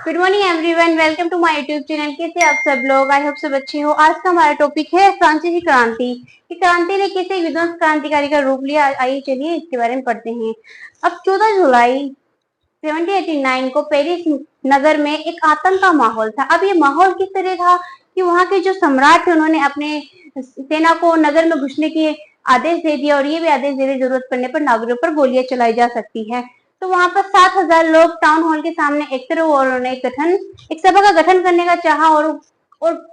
Good morning everyone, welcome to my YouTube channel. कैसे आप सब लोग? आई होप सब अच्छे हो। आज का हमारा टॉपिक है फ्रांसीसी क्रांति। कि क्रांति ने कैसे विध्वंस क्रांतिकारी का रूप लिया। आइए चलिए इसके बारे में पढ़ते हैं। अब 14 जुलाई 1789 को पेरिस नगर में एक आतंक का माहौल था। अब ये माहौल किस तरह था कि वहां के जो सम्राट थे उन्होंने अपने सेना को नगर में घुसने के आदेश दे दिया और ये भी आदेश दे दिया जरूरत पड़ने पर नागरिकों पर गोलियां चलाई जा सकती है। तो वहां पर 7,000 लोग टाउन हॉल के सामने एकत्र हुए और उन्होंने एक सभा का गठन करने का चाहा और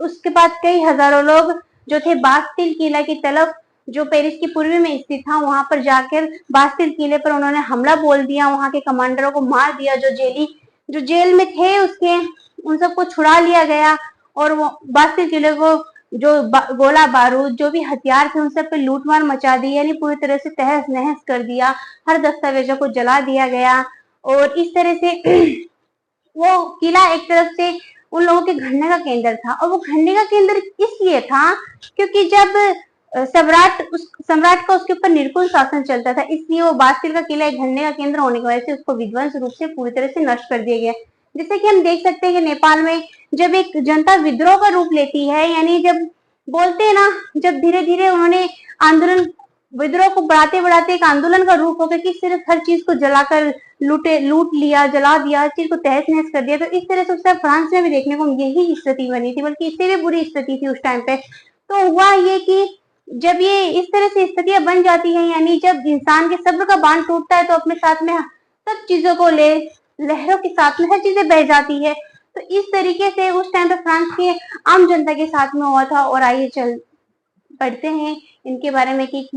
उसके बाद कई हजारों लोग जो थे बास्तिल किला की तरफ, जो पेरिस की पूर्वी में स्थित था, वहां पर जाकर बास्तिल किले पर उन्होंने हमला बोल दिया। वहां के कमांडरों को मार दिया। जो जेल में थे उसके उन सबको छुड़ा लिया गया और वो बास्तिल किले को जो गोला बारूद जो भी हथियार थे उन सब पे लूटमार मचा दी, यानी पूरी तरह से तहस नहस कर दिया। हर दस्तावेजों को जला दिया गया और इस तरह से वो किला एक तरफ से उन लोगों के घरने का केंद्र था। और वो घरने का केंद्र इसलिए था क्योंकि जब सम्राट का उसके ऊपर निर्कुल शासन चलता था, इसलिए वो बास्तिल का किला एक घरने का केंद्र होने की वजह से उसको विध्वंस रूप से पूरी तरह से नष्ट कर दिया गया। जैसे कि हम देख सकते हैं कि नेपाल में जब एक जनता विद्रोह का रूप लेती है, यानी जब बोलते हैं ना, जब धीरे धीरे उन्होंने आंदोलन विद्रोह को बढ़ाते बढ़ाते एक आंदोलन का रूप हो गया कि सिर्फ हर चीज को जलाकर लूट लिया, जला दिया, हर चीज को तहस नहस कर दिया। तो इस तरह से उस फ्रांस में भी देखने को यही स्थिति बनी थी, बल्कि इससे भी बुरी स्थिति थी उस टाइम पे। तो हुआ ये कि जब ये इस तरह से स्थितियां बन जाती है, यानी जब इंसान के सब्र का बांध टूटता है तो अपने साथ में सब चीजों को ले लहरों के साथ में हर चीजें बह जाती है। तो इस तरीके से उस टाइम पे फ्रांस के आम जनता के साथ में हुआ था। और आइए चल पढ़ते हैं इनके बारे में कि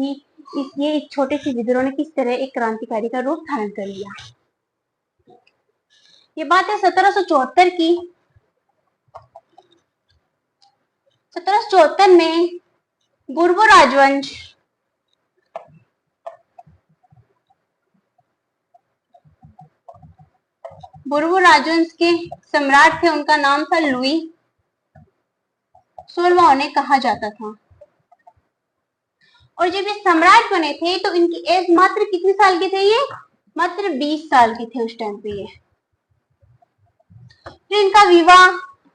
ये एक छोटे से विद्रोह ने किस तरह एक क्रांतिकारी का रूप धारण कर लिया। ये बात है 1774 की। 1774 में बुर्बो राजवंश के सम्राट थे, उनका नाम था लुई 16वां उन्हें कहा जाता था। और जब ये सम्राट बने थे तो इनकी एज मात्र कितने साल के थे? ये मात्र 20 साल के थे उस टाइम पे। ये फिर इनका विवाह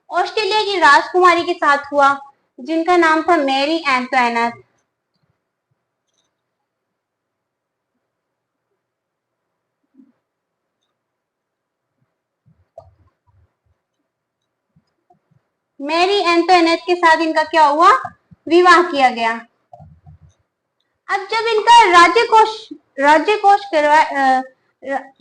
ऑस्ट्रेलिया की राजकुमारी के साथ हुआ जिनका नाम था मैरी एंटोइनेट। मैरी एंटोइनेट के साथ इनका क्या हुआ? विवाह किया गया। अब जब इनका राज्यकोष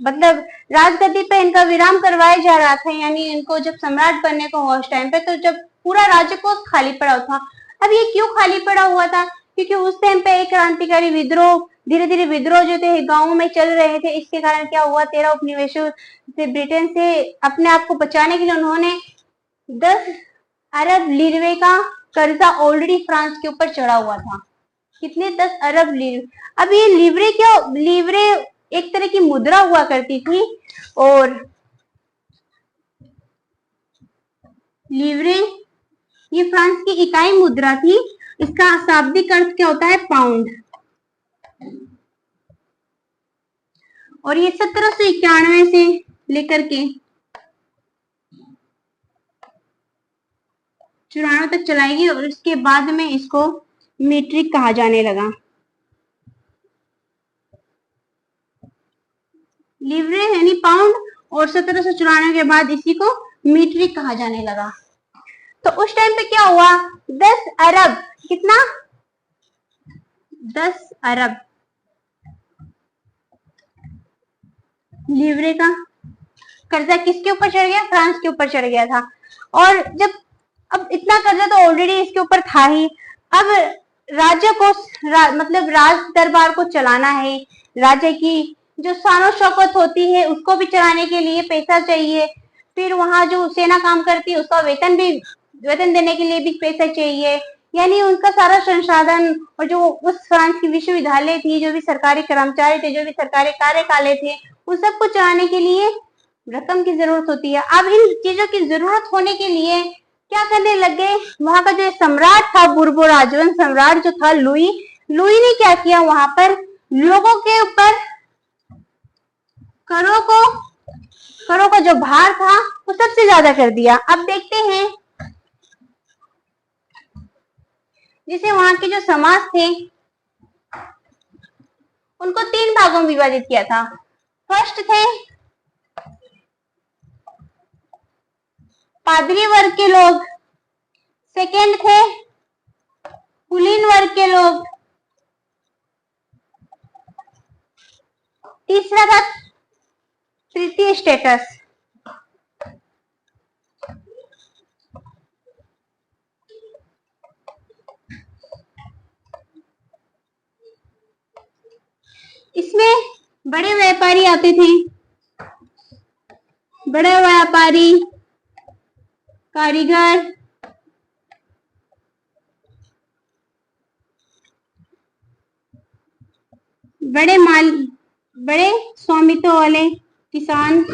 मतलब राजगद्दी पे इनका विराम करवाया जा रहा था, यानी इनको जब सम्राट बनने को हुआ उस टाइम पे, तो जब पूरा राज्यकोष खाली पड़ा था। अब ये क्यों खाली पड़ा हुआ था? क्योंकि उस टाइम पे एक क्रांतिकारी विद्रोह, धीरे धीरे विद्रोह जो थे गांवों में चल रहे थे। इसके कारण क्या हुआ, 13 उपनिवेशों से ब्रिटेन से अपने आप को बचाने के लिए उन्होंने 10 अरब लीरवे का कर्जा ऑलरेडी फ्रांस के ऊपर चढ़ा हुआ था। कितने? 10 अरब लीरे। अब ये लीवरे एक तरह की मुद्रा हुआ करती थी और लीवरे ये फ्रांस की इकाई मुद्रा थी। इसका शाब्दिक अर्थ क्या होता है? पाउंड। और ये 1791 से लेकर के 94 तक चलाएगी और इसके बाद में इसको मीट्रिक कहा जाने लगा। लीवरे यानी पाउंड, और 1794 के बाद इसी को मीट्रिक कहा जाने लगा। तो उस टाइम पे क्या हुआ? 10 अरब, कितना? 10 अरब लीवरे का कर्जा किसके ऊपर चढ़ गया? फ्रांस के ऊपर चढ़ गया था। और अब इतना कर्जा तो ऑलरेडी इसके ऊपर था ही। अब राज्य को मतलब राज दरबार को चलाना है, राज्य की जो शानो शौकत होती है उसको भी चलाने के लिए पैसा चाहिए। फिर वहां जो सेना काम करती है उसका वेतन देने के लिए भी पैसा चाहिए। यानी उनका सारा संसाधन और जो उस फ्रांस की विश्वविद्यालय थी, जो भी सरकारी कर्मचारी थे, जो भी सरकारी कार्यकालय थे, उन सबको चलाने के लिए रकम की जरूरत होती है। अब इन चीजों की जरूरत होने के लिए क्या करने लग गए? वहां का जो सम्राट था, बुर्बो राजवंश सम्राट जो था लुई ने क्या किया? वहां पर लोगों के ऊपर करों को करों का जो भार था वो सबसे ज्यादा कर दिया। अब देखते हैं जिसे वहां के जो समाज थे उनको 3 भागों में विभाजित किया था। फर्स्ट थे पादरी वर्ग के लोग, सेकंड थे कुलीन वर्ग के लोग, तीसरा था तृतीय स्टेटस। इसमें बड़े व्यापारी आते थे, बड़े व्यापारी, कारीगर, बड़े स्वामित्व वाले किसान,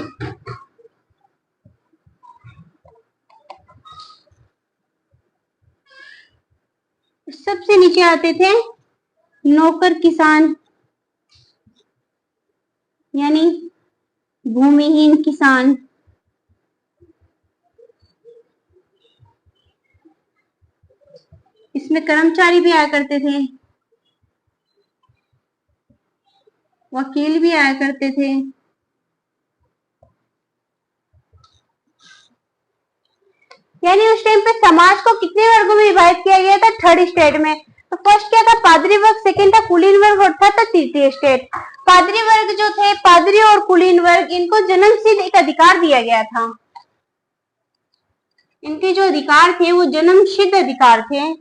सबसे नीचे आते थे नौकर किसान यानी भूमिहीन किसान। इसमें कर्मचारी भी आया करते थे, वकील भी आया करते थे। यानी उस टाइम पे समाज को कितने वर्गों में विभाजित किया गया था? 3rd स्टेट में। तो फर्स्ट क्या था? पादरी वर्ग, सेकंड था कुलीन वर्ग और थर्ड था तृतीय स्टेट। पादरी वर्ग जो थे, पादरी और कुलीन वर्ग, इनको जन्मसिद्ध एक अधिकार दिया गया था। इनके जो अधिकार थे वो जन्मसिद्ध अधिकार थे।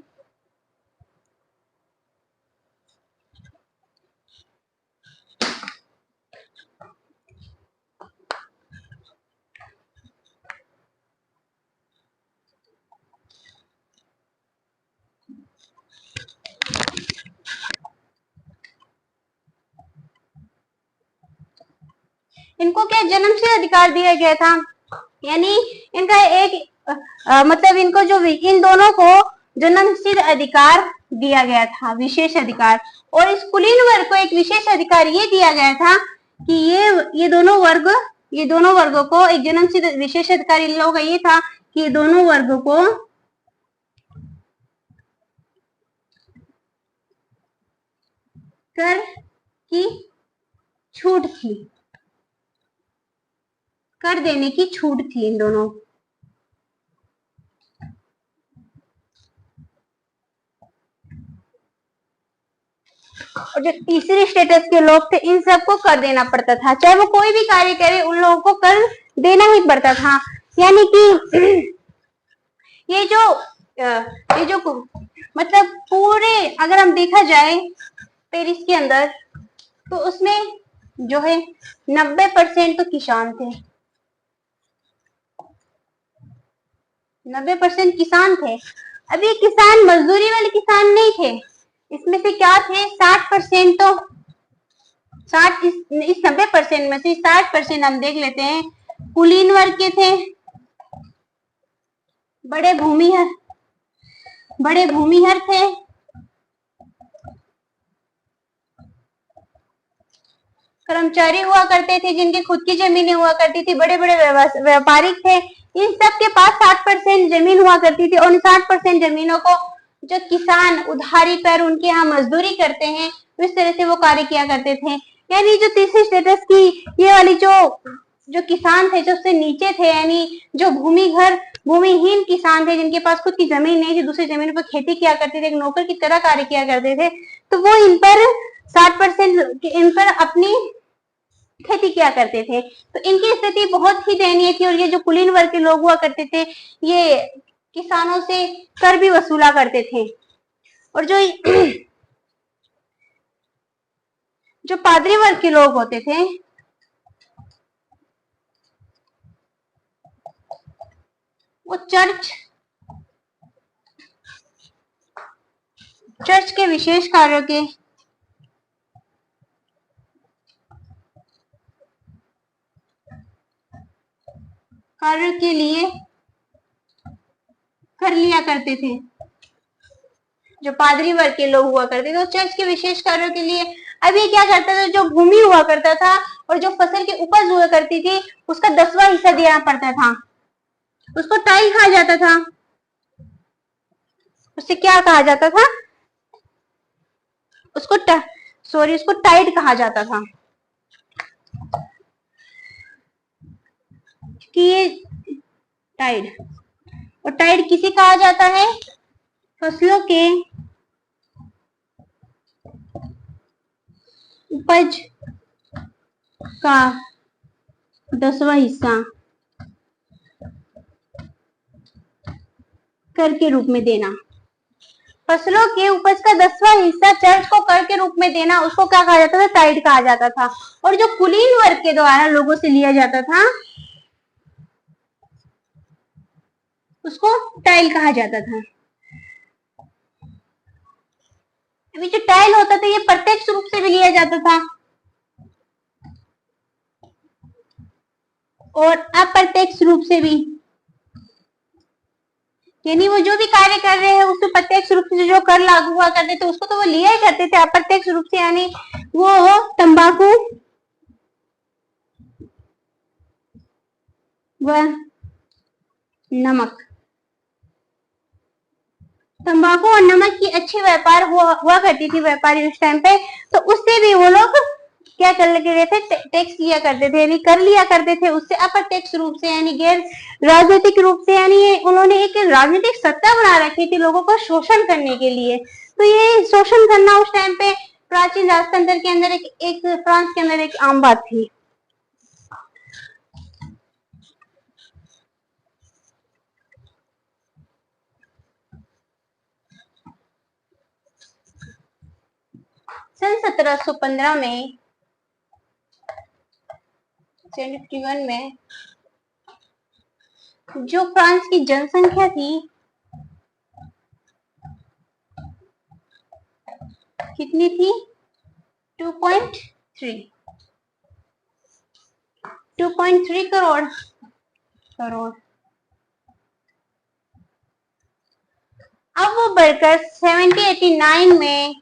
इनको क्या जन्म से अधिकार दिया गया था? यानी इनका एक मतलब इनको जो इन दोनों को जन्म सिद्ध अधिकार दिया गया था, विशेष अधिकार। और इस कुलीन वर्ग को एक विशेष अधिकार ये दिया गया था कि ये दोनों वर्गों को एक जन्म सिद्ध विशेष अधिकार इन लोगों का ये था कि दोनों वर्गों को कर की छूट थी, कर देने की छूट थी इन दोनों। और जो तीसरे स्टेटस के लोग थे इन सबको कर देना पड़ता था, चाहे वो कोई भी कार्य करे उन लोगों को कर देना ही पड़ता था। यानी कि ये जो मतलब पूरे अगर हम देखा जाए पेरिस के अंदर तो उसमें जो है 90% तो किसान थे, 90% किसान थे। अब ये किसान मजदूरी वाले किसान नहीं थे, इसमें से क्या थे 60% तो 60 इस 90% में से 60% हम देख लेते हैं कुलीन वर्ग के थे, बड़े भूमिहर थे, कर्मचारी हुआ करते थे जिनकी खुद की जमीनें हुआ करती थी, बड़े बड़े व्यापारी थे। इन सब के पास 60% जमीन हुआ करती थी और 60% जमीनों को जो किसान उधारी पर उनके यहाँ मजदूरी करते हैं इस तरह से वो कार्य किया करते थे। यानी जो तीसरी स्टेटस की ये वाली जो किसान थे जो उससे नीचे थे, यानी जो भूमिहीन किसान थे जिनके पास खुद की जमीन नहीं थी, दूसरी जमीन पर खेती किया करते थे, एक नौकर की तरह कार्य किया करते थे, तो वो इन पर 60% इन पर अपनी खेती किया करते थे। तो इनकी स्थिति बहुत ही दयनीय थी। और ये जो कुलीन वर्ग के लोग हुआ करते थे ये किसानों से कर भी वसूला करते थे। और जो पादरी वर्ग के लोग होते थे वो चर्च के विशेष कार्य के लिए कर लिया करते थे। जो पादरी वर्ग के लोग हुआ करते थे वो चर्च के विशेष कार्यों के लिए। अब ये क्या करता था, जो भूमि हुआ करता था और जो फसल की उपज हुआ करती थी उसका 10वां हिस्सा देना पड़ता था। उसको टाइल कहा जाता था। उससे क्या कहा जाता था? उसको उसको टाइड कहा जाता था कि ये टाइड। और टाइड किसे कहा जाता है? फसलों के उपज का 10वां हिस्सा कर के रूप में देना। फसलों के उपज का 10वां हिस्सा चर्च को कर के रूप में देना, उसको क्या कहा जाता था? टाइड कहा जाता था। और जो कुलीन वर्ग के द्वारा लोगों से लिया जाता था उसको टाइल कहा जाता था। अभी जो टाइल होता था ये प्रत्यक्ष रूप से भी लिया जाता था और अप्रत्यक्ष रूप से भी, यानी वो जो भी कार्य कर रहे हैं उसमें प्रत्यक्ष रूप से जो कर लागू हुआ करते थे उसको तो वो लिया ही करते थे। अप्रत्यक्ष रूप से यानी वो तंबाकू व नमक, तंबाकू और नमक की अच्छी व्यापार हुआ करती थी व्यापारी उस टाइम पे, तो उससे भी वो लोग क्या कर रहे थे? टैक्स लिया करते थे, यानी कर लिया करते थे उससे अप्रत्यक्ष रूप से, यानी गैर राजनीतिक रूप से। यानी उन्होंने एक राजनीतिक सत्ता बना रखी थी लोगों को शोषण करने के लिए। तो ये शोषण करना उस टाइम पे प्राचीन राजतंत्र के अंदर एक फ्रांस के अंदर एक आम बात थी। सन 1715 में 1751 में जो फ्रांस की जनसंख्या थी कितनी थी? 2.3 करोड़। अब वो बढ़कर 1789 में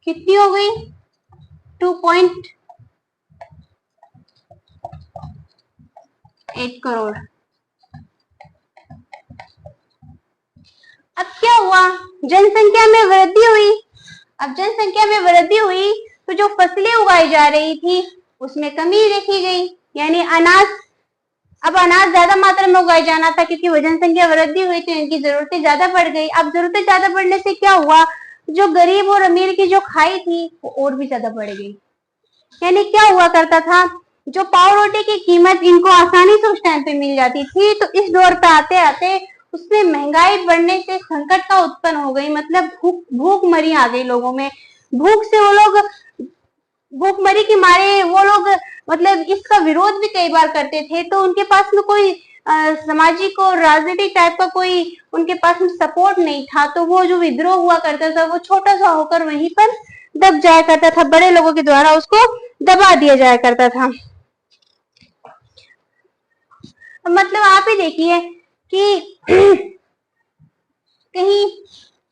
कितनी हो गई? 2.8 करोड़। अब क्या हुआ? जनसंख्या में वृद्धि हुई। अब जनसंख्या में वृद्धि हुई तो जो फसलें उगाई जा रही थी उसमें कमी देखी गई, यानी अनाज, अब अनाज ज्यादा मात्रा में उगाया जाना था क्योंकि वो जनसंख्या वृद्धि हुई तो इनकी जरूरतें ज्यादा बढ़ गई। अब जरूरतें ज्यादा बढ़ने से क्या हुआ? जो गरीब और अमीर की जो खाई थी वो और भी ज्यादा बढ़ गई। यानी क्या हुआ करता था? जो पाव रोटी की कीमत इनको आसानी से उस टाइम पे मिल जाती थी, तो इस दौर पे आते आते उसमें महंगाई बढ़ने से संकट का उत्पन्न हो गई, मतलब भूखमरी आ गई लोगों में। भूख से वो लोग, भूखमरी के मारे वो लोग मतलब इसका विरोध भी कई बार करते थे, तो उनके पास में कोई सामाजिक और राजनीतिक टाइप का कोई उनके पास में सपोर्ट नहीं था, तो वो जो विद्रोह हुआ करता था वो छोटा सा होकर वहीं पर दब जाया करता था, बड़े लोगों के द्वारा उसको दबा दिया जाया करता था। मतलब आप ही देखिए कि कहीं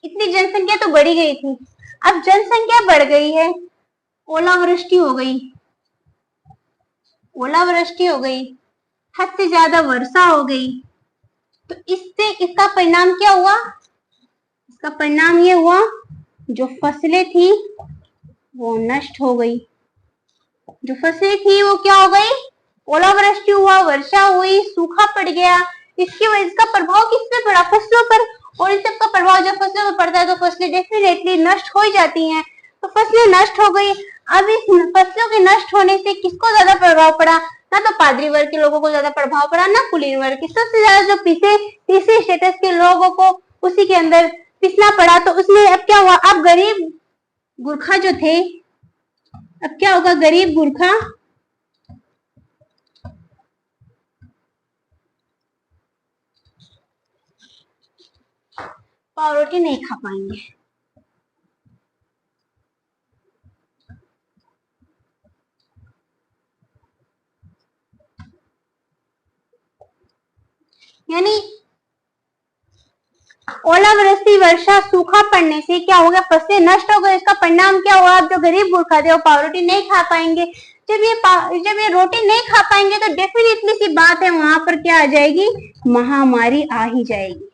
इतनी जनसंख्या तो बढ़ी गई थी, अब जनसंख्या बढ़ गई है, ओलावृष्टि हो गई, ओलावृष्टि हो गई, हद से ज्यादा वर्षा हो गई, तो इससे इसका परिणाम क्या हुआ? इसका परिणाम ये हुआ जो फसलें थी वो नष्ट हो गई। जो फसलें थी वो क्या हो गई? ओलावृष्टि हुआ, वर्षा हुई, सूखा पड़ गया। इसकी वजह, इसका प्रभाव किस पे पड़ा? फसलों पर। और इस सबका प्रभाव जब फसलों पर पड़ता है तो फसलें डेफिनेटली नष्ट हो जाती हैं। तो फसलें नष्ट हो गई। अब इस फसलों के नष्ट होने से किसको ज्यादा प्रभाव पड़ा? ना तो पादरी वर्ग के लोगों को ज्यादा प्रभाव पड़ा, ना कुलीन वर्ग के। सबसे ज्यादा जो तीसरे स्टेटस के लोगों को उसी के अंदर पिसना पड़ा। तो उसमें अब क्या हुआ? अब गरीब गुरखा जो थे, अब क्या होगा? गरीब गुरखा पाव रोटी नहीं खा पाएंगे। यानी ओलावृष्टि, वर्षा, सूखा पड़ने से क्या हो गया, फसलें नष्ट हो गई। इसका परिणाम क्या हुआ, अब जो गरीब मूर्ख थे वो पावरोटी नहीं खा पाएंगे। जब ये रोटी नहीं खा पाएंगे तो डेफिनेटली सी बात है वहां पर क्या आ जाएगी, महामारी आ ही जाएगी।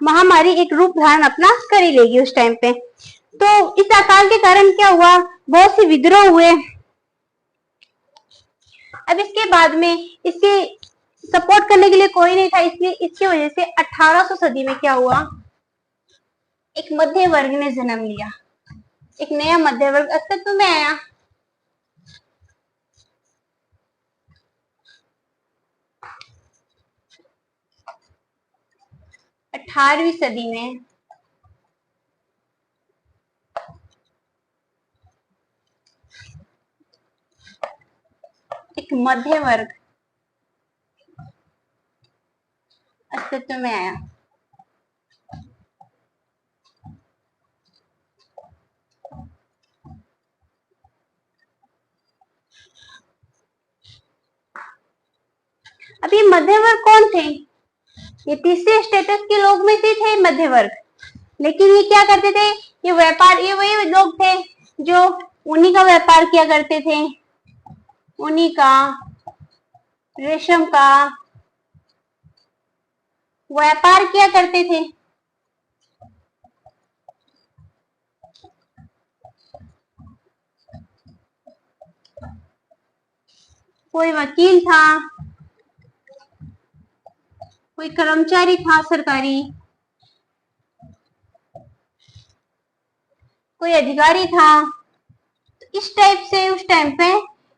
महामारी एक रूप धारण अपना कर ही लेगी उस टाइम पे। तो इस अकाल के कारण क्या हुआ, बहुत से विद्रोह हुए। अब इसके बाद में इसके सपोर्ट करने के लिए कोई नहीं था, इसलिए इसकी वजह से 1800 सदी में क्या हुआ, एक मध्य वर्ग ने जन्म लिया, एक नया मध्य वर्ग अस्तित्व में आया। अठारहवीं सदी में एक मध्य वर्ग अस्तित्व में आया। अब ये मध्य वर्ग कौन थे, ये तीसरे स्टेटस के लोग में से थे मध्य वर्ग। लेकिन ये क्या करते थे, ये व्यापार, ये वही लोग थे जो उन्हीं का व्यापार किया करते थे, उन्हीं का रेशम का व्यापार किया करते थे। कोई वकील था, कोई कर्मचारी था सरकारी, कोई अधिकारी था। तो इस टाइप से उस टाइम पे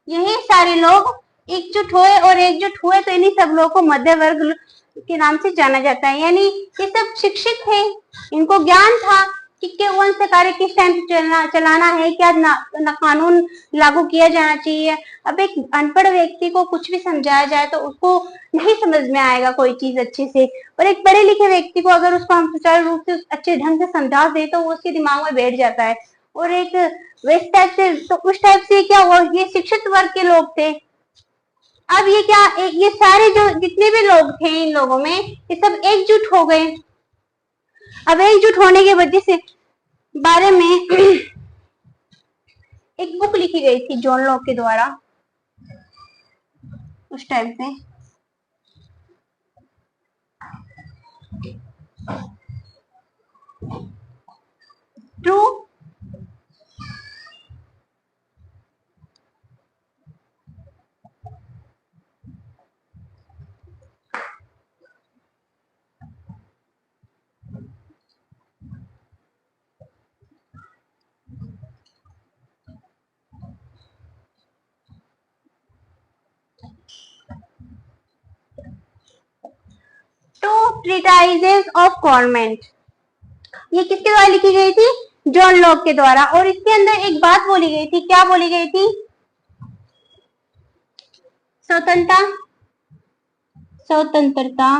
यही सारे लोग एकजुट हुए, और एकजुट हुए तो इन्हीं सब लोगों को मध्य वर्ग के नाम से जाना जाता है। यानी ये सब शिक्षित थे, इनको ज्ञान था कि कौन से कार्य किस टाइम चलाना है, क्या न कानून लागू किया जाना चाहिए। अब एक अनपढ़ व्यक्ति को कुछ भी समझाया जाए तो उसको नहीं समझ में आएगा कोई चीज अच्छे से, और एक पढ़े लिखे व्यक्ति को अगर उसको हम सुचारू रूप से अच्छे ढंग से समझा दे तो वो उसके दिमाग में बैठ जाता है। और एक वैसे टाइप से, तो उस टाइप से क्या हुआ, ये शिक्षित वर्ग के लोग थे। अब ये क्या, ये सारे जो जितने भी लोग थे इन लोगों में, ये सब एकजुट हो गए। अब एकजुट होने की वजह से बारे में एक बुक लिखी गई थी जॉन लॉक के द्वारा उस टाइम पे। ट्रू टू ट्रीटाइजेस ऑफ गवर्नमेंट, ये किसके द्वारा लिखी गई थी, जॉन लॉक के द्वारा। और इसके अंदर एक बात बोली गई थी, क्या बोली गई थी, स्वतंत्रता, स्वतंत्रता,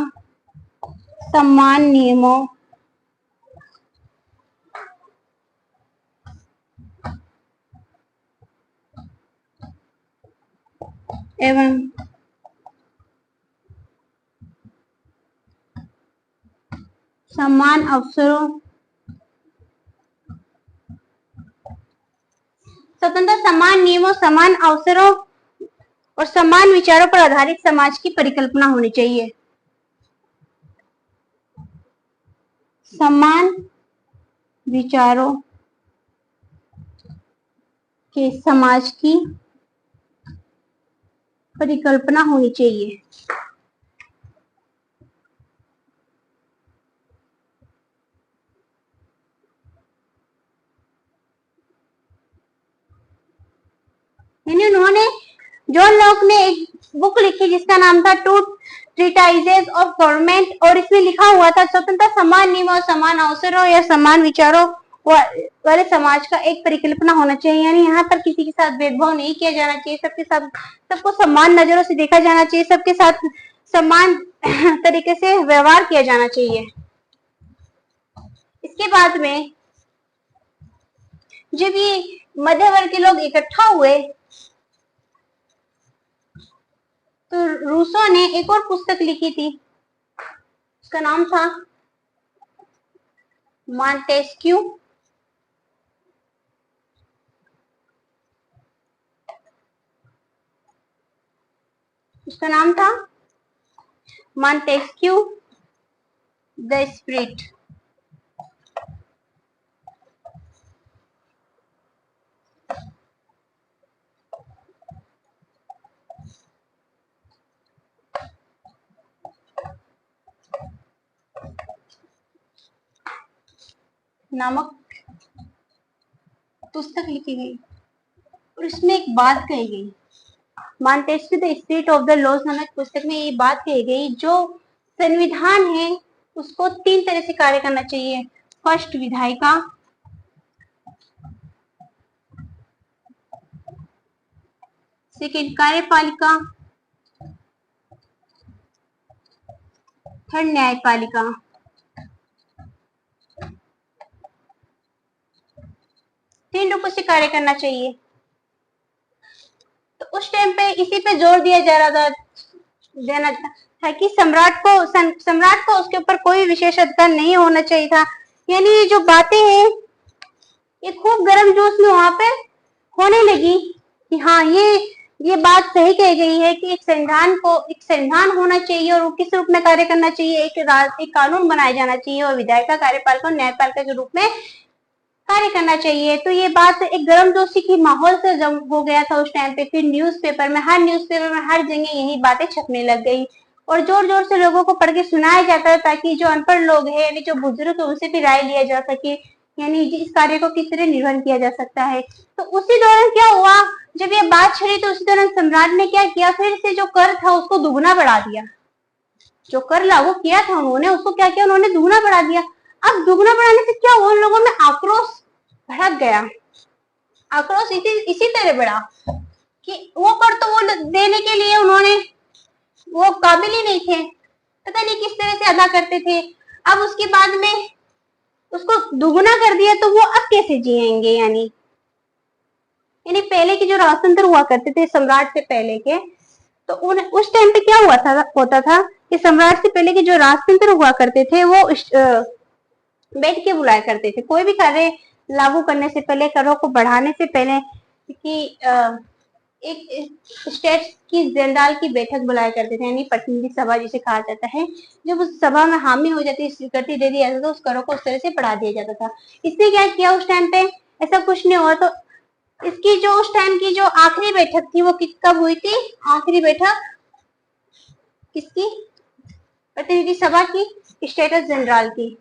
समान नियमों एवं समान अवसरों, स्वतंत्रता, समान नियमों, समान अवसरों और समान विचारों पर आधारित समाज की परिकल्पना होनी चाहिए। समान विचारों के समाज की परिकल्पना होनी चाहिए। यानी उन्होंने, जॉन लॉक ने एक बुक लिखी जिसका नाम था टू ट्रीटाइजेस ऑफ गवर्नमेंट, और इसमें लिखा हुआ था स्वतंत्रता, समान नियमों और समान अवसरों या समान विचारों वाले समाज का एक परिकल्पना होना चाहिए। यानी यहाँ पर किसी के साथ भेदभाव नहीं किया जाना चाहिए, सबके साथ, सबको समान नजरों से देखा जाना चाहिए, सबके साथ समान तरीके से व्यवहार किया जाना चाहिए। इसके बाद में जब ये मध्य वर्ग के लोग इकट्ठा हुए तो रूसो ने एक और पुस्तक लिखी थी, उसका नाम था मॉन्टेस्क्यू। उसका नाम था मॉन्टेस्क्यू द स्पिरिट। नामक पुस्तक लिखी गई और इसमें एक बात कही गई, Montesquieu the spirit of the laws नामक पुस्तक में ये बात कही गई, जो संविधान है उसको 3 तरह से कार्य करना चाहिए। फर्स्ट विधायिका, सेकंड कार्यपालिका, थर्ड न्यायपालिका। 3 रूपों से कार्य करना चाहिए। तो उस टाइम पे इसी पे जोर दिया जा रहा था, देना था कि सम्राट को उसके ऊपर कोई विशेष अधिकार नहीं होना चाहिए था। यानी ये जो बातें हैं ये खूब गर्म जोश में वहां पे होने लगी कि हाँ ये बात सही कही गई है कि एक संविधान होना चाहिए और वो किस रूप में कार्य करना चाहिए, एक कानून बनाया जाना चाहिए और विधायिका, कार्यपालिका और न्यायपालिका के रूप में कार्य करना चाहिए। तो ये बात एक गर्मजोशी की माहौल से जब हो गया था उस टाइम पे, फिर न्यूज़पेपर में हर जगह यही बातें छपने लग गई और जोर जोर से लोगों को पढ़ के सुनाया जाता है ताकि जो अनपढ़ लोग हैं यानी जो बुजुर्ग है उनसे भी राय लिया जा सके, यानी इस कार्य को किस तरह निर्वहन किया जा सकता है। तो उसी दौरान क्या हुआ, जब ये बात छिड़ी तो उसी दौरान सम्राट ने क्या किया, फिर से जो कर था उसको दुगना बढ़ा दिया। जो कर लागू किया था उन्होंने उसको क्या किया, उन्होंने दुगना बढ़ा दिया। अब दुगना बढ़ाने से क्या हुआ, उन लोगों में आक्रोश भड़क गया। आक्रोश इसी तरह बढ़ा कि वो कर तो वो देने के लिए उन्होंने वो काबिल ही नहीं थे, पता नहीं किस तरह से अदा करते थे। अब उसके बाद में उसको दुगना कर दिया तो वो अब कैसे जिएंगे। यानी पहले के जो राजतंत्र हुआ करते थे सम्राट से पहले के, तो उस टाइम पे क्या होता था कि सम्राट से पहले के जो राजतंत्र हुआ करते थे वो बैठ के बुलाया करते थे कोई भी कार्य लागू करने से पहले, करों को बढ़ाने से पहले, कि एक स्टेट की जनरल की बैठक बुलाया करते थे, यानी प्रतिनिधि सभा जिसे कहा जाता है। जब उस सभा में हामी हो जाती, स्वीकृति दे दी जाता था, उस करों को उस तरह से बढ़ा दिया जाता था। इसने क्या किया उस टाइम पे, ऐसा कुछ नहीं हुआ। तो इसकी जो उस टाइम की जो आखिरी बैठक थी वो कब हुई थी, आखिरी बैठक किसकी, प्रतिनिधि सभा की, स्टेटस जनरल की।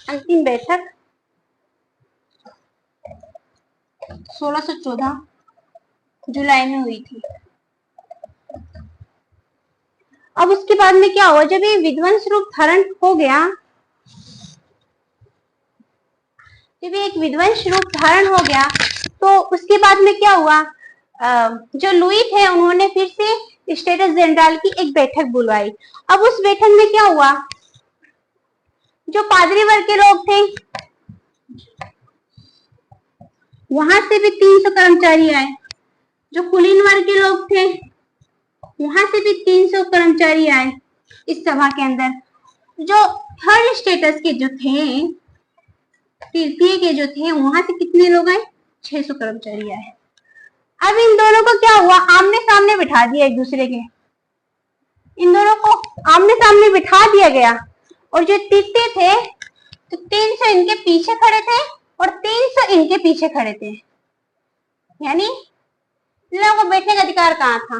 अंतिम बैठक 1614 जुलाई में हुई थी। अब उसके बाद में क्या हुआ, जब ये विध्वंस रूप धारण हो गया, जब ये एक विध्वंस रूप धारण हो गया तो उसके बाद में क्या हुआ, जो लुई थे उन्होंने फिर से स्टेटस जनरल की एक बैठक बुलवाई। अब उस बैठक में क्या हुआ, जो पादरी वर्ग के लोग थे वहां से भी 300 कर्मचारी आए, जो कुलीन वर्ग के लोग थे वहां से भी 300 कर्मचारी आए इस सभा के अंदर। जो थर्ड स्टेटस के जो थे, तृतीय के जो थे, वहां से कितने लोग आए, 600 कर्मचारी आए। अब इन दोनों को क्या हुआ, आमने सामने बिठा दिया एक दूसरे के, इन दोनों को आमने सामने बिठा दिया गया। और जो तृतीय थे तो 300 इनके पीछे खड़े थे और 300 इनके पीछे खड़े थे, यानी इन लोगों को बैठने का अधिकार कहाँ था।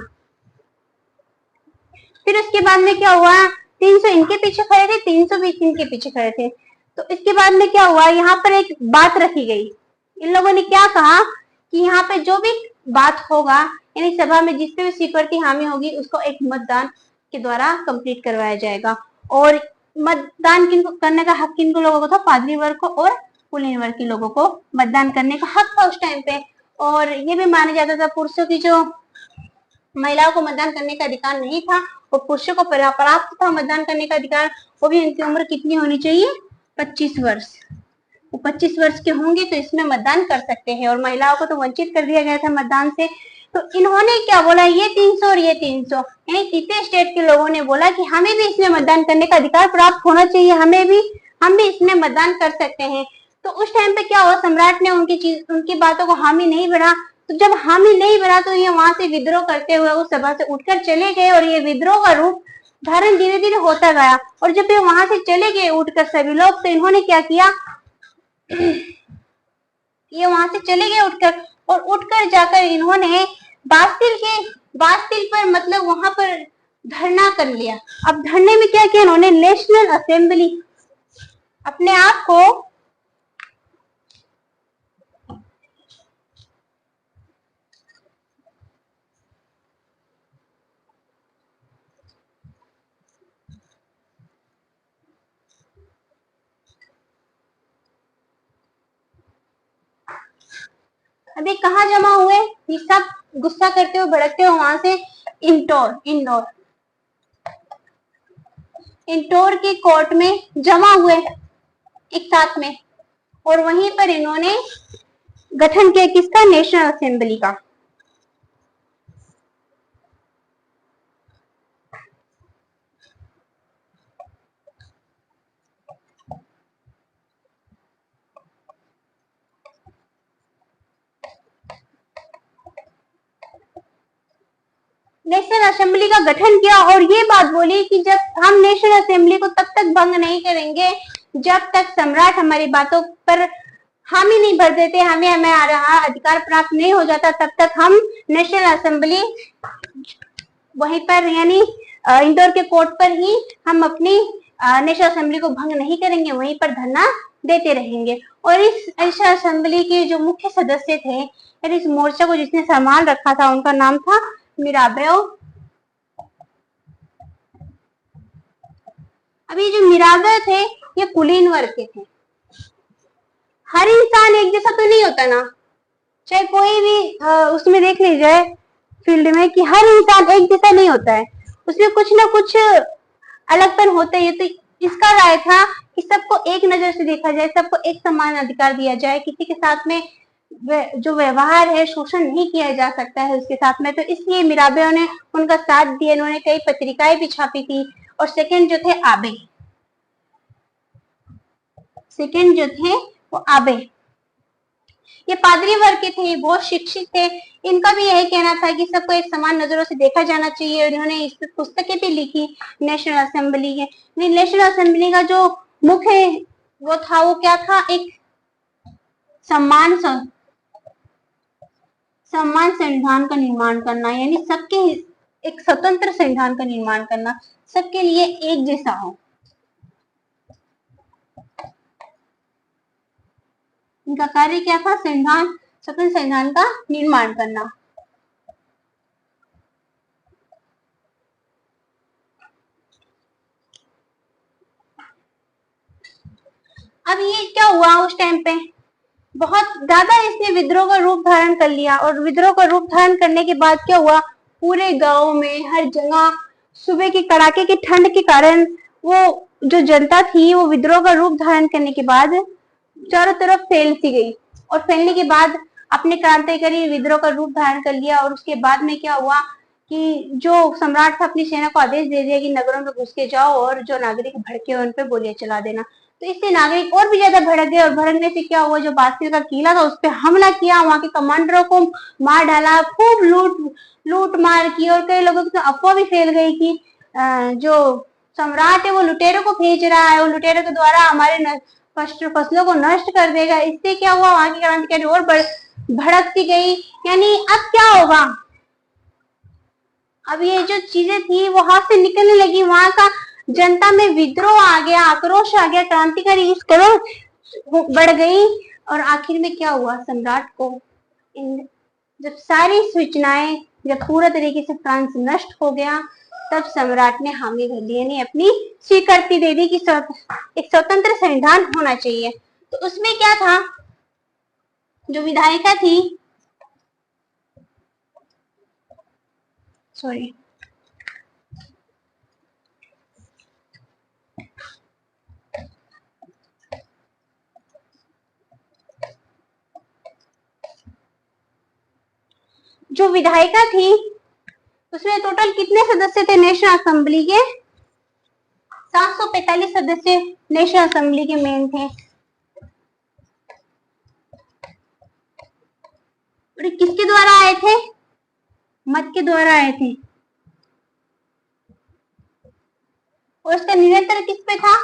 फिर उसके बाद में क्या हुआ, 300 इनके पीछे खड़े थे, 300 भी इनके पीछे खड़े थे। तो इसके बाद में क्या हुआ, यहाँ पर एक बात रखी गई। इन लोगों ने क्या कहा कि यहाँ पे जो भी बात होगा, यानी सभा में जिस पे भी स्वीकृति हामी होगी उसको एक मतदान के द्वारा कंप्लीट करवाया जाएगा। और मतदान किनको करने का हक किनको लोगों को था, पादरी वर्ग को और कुलीन वर्ग के लोगों को मतदान करने का हक था उस टाइम पे। और ये भी माना जाता था पुरुषों की जो महिलाओं को मतदान करने का अधिकार नहीं था और पुरुषों को प्राप्त था मतदान करने का अधिकार, वो भी उनकी उम्र कितनी होनी चाहिए, 25 वर्ष। वो 25 वर्ष के होंगे तो इसमें मतदान कर सकते हैं, और महिलाओं को तो वंचित कर दिया गया था मतदान से। तो इन्होंने क्या बोला, ये 300 और ये 300, यानी तीसरे स्टेट के लोगों ने बोला कि हमें भी इसमें मतदान करने का अधिकार प्राप्त होना चाहिए, हम भी इसमें मतदान कर सकते हैं। तो उस टाइम पे क्या हुआ, सम्राट ने उनकी बातों को हामी नहीं भरा। तो जब हामी नहीं भरा तो ये वहां से विद्रोह करते हुए उस सभा से उठकर चले गए, और ये विद्रोह का रूप धारण धीरे धीरे होता गया। और जब ये वहां से चले गए उठकर सभी लोग, तो इन्होंने क्या किया, ये वहां से चले गए उठकर, और उठकर जाकर इन्होंने बास्तिल पर मतलब वहां पर धरना कर लिया। अब धरने में क्या किया इन्होंने, नेशनल असेंबली, अपने आप को अभी कहाँ जमा हुए, ये सब गुस्सा करते हुए भड़कते हुए वहां से इंदौर के कोर्ट में जमा हुए एक साथ में, और वहीं पर इन्होंने गठन किया किसका, नेशनल असेंबली का। नेशनल असेंबली का गठन किया, और ये बात बोली कि जब हम नेशनल असेंबली को तब तक भंग नहीं करेंगे जब तक सम्राट हमारी बातों पर हामी नहीं भर देते, हमें हमारा अधिकार प्राप्त नहीं हो जाता, तब तक हम नेशनल असेंबली वहीं पर यानी इंदौर के कोर्ट पर ही हम अपनी नेशनल असेंबली को भंग नहीं करेंगे, वहीं पर धरना देते रहेंगे। और इस नेशनल असेंबली के जो मुख्य सदस्य थे, यानी इस मोर्चा को जिसने संभाल रखा था, उनका नाम था मिराबेओ। अब ये जो मिराबेओ थे, ये कुलीन वर्ग के थे। हर इंसान एक जैसा तो नहीं होता ना, चाहे कोई भी उसमें देख लीजिए फील्ड में कि हर इंसान एक जैसा नहीं होता है, उसमें कुछ ना कुछ अलगपन होता है। तो इसका राय था कि सबको एक नजर से देखा जाए, सबको एक समान अधिकार दिया जाए, किसी के साथ में जो व्यवहार है शोषण नहीं किया जा सकता है उसके साथ में। तो इसलिए मिराबेओ ने उनका साथ दिया, उन्होंने कई पत्रिकाएं भी छापी थी। और सेकंड जो थे आबे, वो आबे, ये पादरी वर्ग के थे, बहुत शिक्षित थे। इनका भी यही कहना था कि सबको एक समान नजरों से देखा जाना चाहिए, और इन्होंने इस पुस्तकें भी लिखी नेशनल असेंबली के। नेशनल असेंबली का जो मुख्य वो था, वो क्या था, एक सम्मान संविधान का निर्माण करना, यानी सबके एक स्वतंत्र संविधान का निर्माण करना, सबके लिए एक जैसा हो। इनका कार्य क्या था, स्वतंत्र संविधान का निर्माण करना। अब ये क्या हुआ, उस टाइम पे बहुत ज्यादा इसने विद्रोह का रूप धारण कर लिया, और विद्रोह का रूप धारण करने के बाद क्या हुआ, पूरे गांव में हर जगह सुबह की कड़ाके की ठंड के कारण वो जो जनता थी, वो विद्रोह का रूप धारण करने के बाद चारों तरफ फैल सी गई, और फैलने के बाद अपने क्रांतिकारी विद्रोह का रूप धारण कर लिया। और उसके बाद में क्या हुआ कि जो सम्राट था, अपनी सेना को आदेश दे दिया कि नगरों में घुस के जाओ, और जो नागरिक भड़के उन पर गोलियां चला देना। तो इससे नागरिक और भी ज्यादा भड़क गए, और भड़कने से क्या हुआ, जो बास्तिल का किला था उस पर हमला किया, वहां के कमांडरों को मार डाला, खूब लूट मार की, और कई लोगों की तो अफवाह भी फैल गई कि जो सम्राट है वो लुटेरों को भेज रहा है, वो लुटेरों के द्वारा हमारे फसलों को नष्ट कर देगा। इससे क्या हुआ, वहां की क्रांतिकारी और भड़कती गई। यानी अब क्या होगा, अब ये जो चीजें थी वो हाथ से निकलने लगी, वहां का जनता में विद्रोह आ गया, आक्रोश आ गया, क्रांतिकारी इस कदर बढ़ गई। और आखिर में क्या हुआ, सम्राट को जब सारी सूचनाएं, जब पूरा तरीके से फ्रांस नष्ट हो गया, तब सम्राट ने हामी भर ली, यानी अपनी स्वीकृति दे दी कि एक स्वतंत्र संविधान होना चाहिए। तो उसमें क्या था, जो विधायिका थी, सॉरी, जो विधायिका थी उसमें टोटल कितने सदस्य थे नेशनल असेंबली के? 745 सदस्य नेशनल असेंबली के मेन थे। और किसके द्वारा आए थे? मत के द्वारा आए थे। और उसका नियंत्रण किस पे था?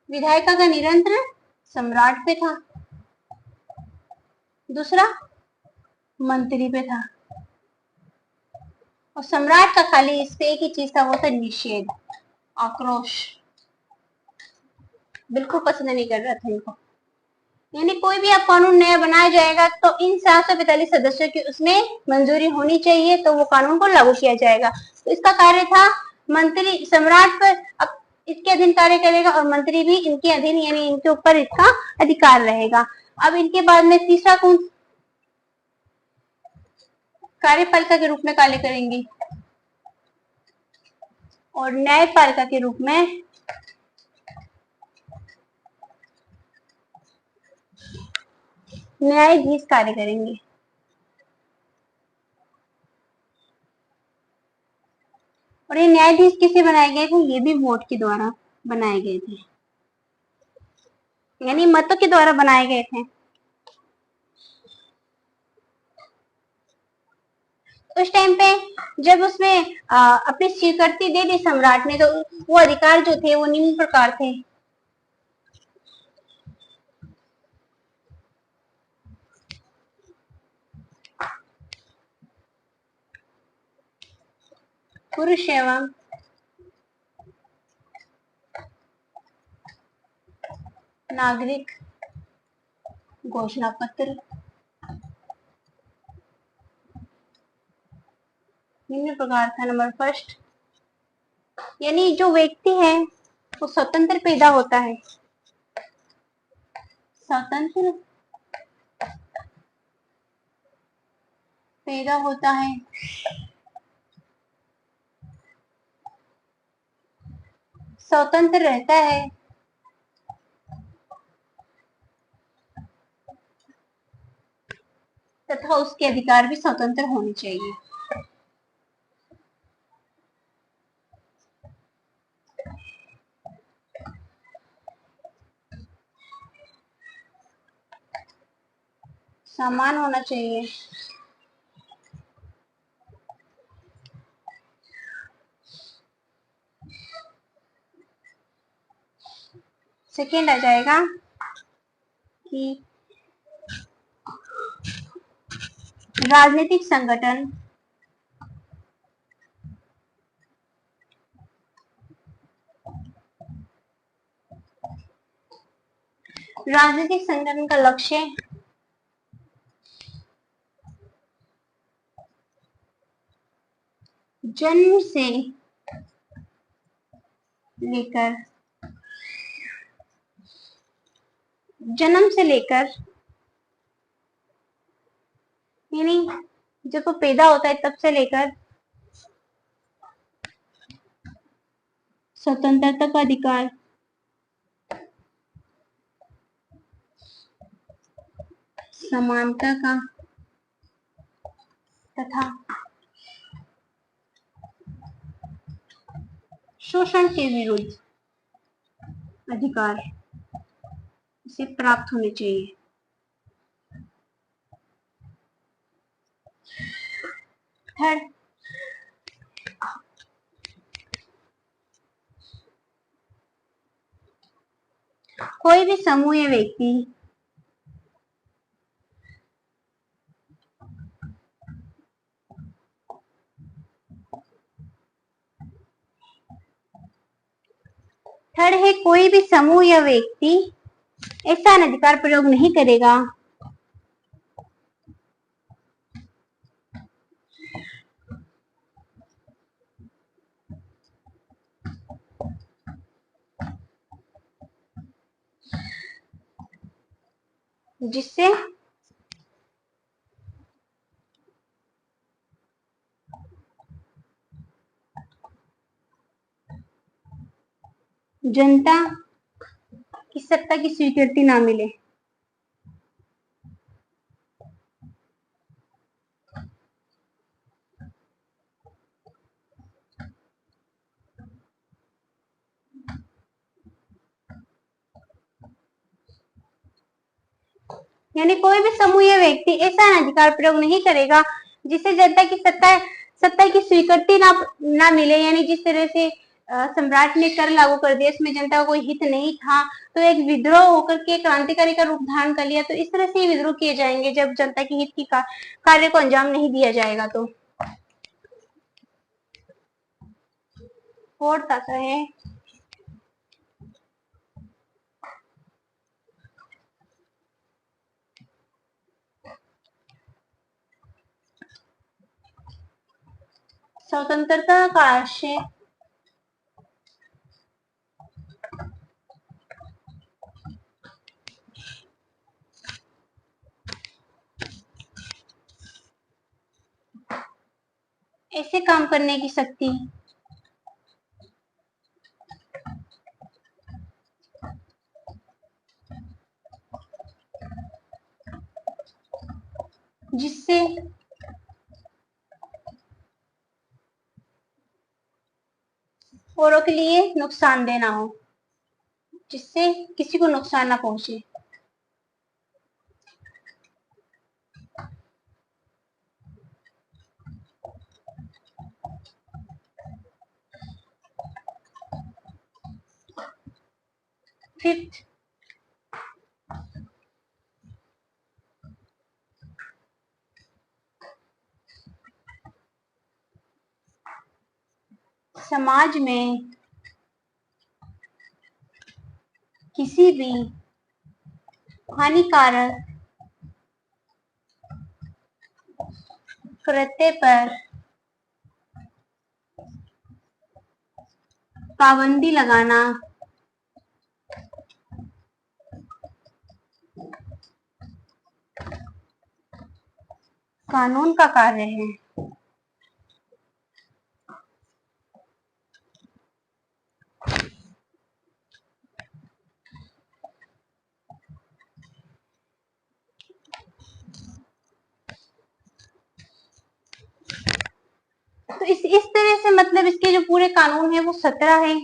विधायिका का नियंत्रण सम्राट पे था। दूसरा मंत्री पे था। और सम्राट का खाली इस पे एक ही चीज था, वो था निषेध, आक्रोश। बिल्कुल पसंद नहीं कर रहा था इनको। यानी कोई भी अब कानून नया बनाया जाएगा तो इन 745 सदस्यों की उसमें मंजूरी होनी चाहिए, तो वो कानून को लागू किया जाएगा। तो इसका कार्य था मंत्री सम्राट पर अब इसके अधीन कार्य करेगा और मंत्री भी इनके अधीन, यानी इनके ऊपर इसका अधिकार रहेगा। अब इनके बाद में तीसरा कौन? कार्यपालिका के रूप में कार्य करेंगे और न्यायपालिका के रूप में न्यायाधीश कार्य करेंगे। और ये न्यायाधीश किसे बनाए गए थे? ये भी वोट के द्वारा बनाए गए थे, यानी मतों के द्वारा बनाए गए थे। उस टाइम पे जब उसमें अपनी स्वीकृति दे दी सम्राट ने, तो वो अधिकार जो थे वो निम्न प्रकार थे। पुरुष एवं नागरिक घोषणा पत्र, निम्न प्रकार था। नंबर फर्स्ट, यानी जो व्यक्ति है वो स्वतंत्र पैदा होता है, स्वतंत्र पैदा होता है, स्वतंत्र रहता है तथा उसके अधिकार भी स्वतंत्र होने चाहिए। समान होना चाहिए। सेकेंड आ जाएगा कि राजनीतिक संगठन राजनीतिक संगठन का लक्ष्य जन्म से लेकर यानी जब वो पैदा होता है तब से लेकर स्वतंत्रता का अधिकार, समानता का तथा शोषण के विरुद्ध अधिकार इसे प्राप्त होने चाहिए। थर्ड, कोई भी समूह या व्यक्ति थर्ड है, कोई भी समूह या व्यक्ति ऐसा अनधिकार प्रयोग नहीं करेगा जिससे जनता की सत्ता की स्वीकृति ना मिले। यानी कोई भी समूह या व्यक्ति ऐसा अनाधिकार प्रयोग नहीं करेगा जिससे जनता की सत्ता की स्वीकृति ना मिले। यानी जिस तरह से सम्राट ने कर लागू कर दिया, इसमें जनता का कोई हित नहीं था, तो एक विद्रोह होकर के क्रांतिकारी का रूप धारण कर लिया। तो इस तरह से ही विद्रोह किए जाएंगे जब जनता की हित की कार्य को अंजाम नहीं दिया जाएगा। तो फोर्थ आता है स्वतंत्रता का आशय। ऐसे काम करने की शक्ति, जिससे औरों के लिए नुकसानदेह ना हो, जिससे किसी को नुकसान ना पहुंचे। फिफ्थ, समाज में किसी भी हानिकारक कृत्य पर पाबंदी लगाना कानून का कार्य है। तो इस तरह से मतलब इसके जो पूरे कानून है वो 17 है।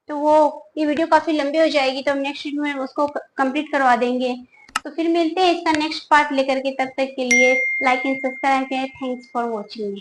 तो वो ये वीडियो काफी लंबी हो जाएगी, तो हम नेक्स्ट वीडियो में उसको कंप्लीट करवा देंगे। तो फिर मिलते हैं इसका नेक्स्ट पार्ट लेकर के, तब तक के लिए लाइक एंड सब्सक्राइब करें। Thanks for watching.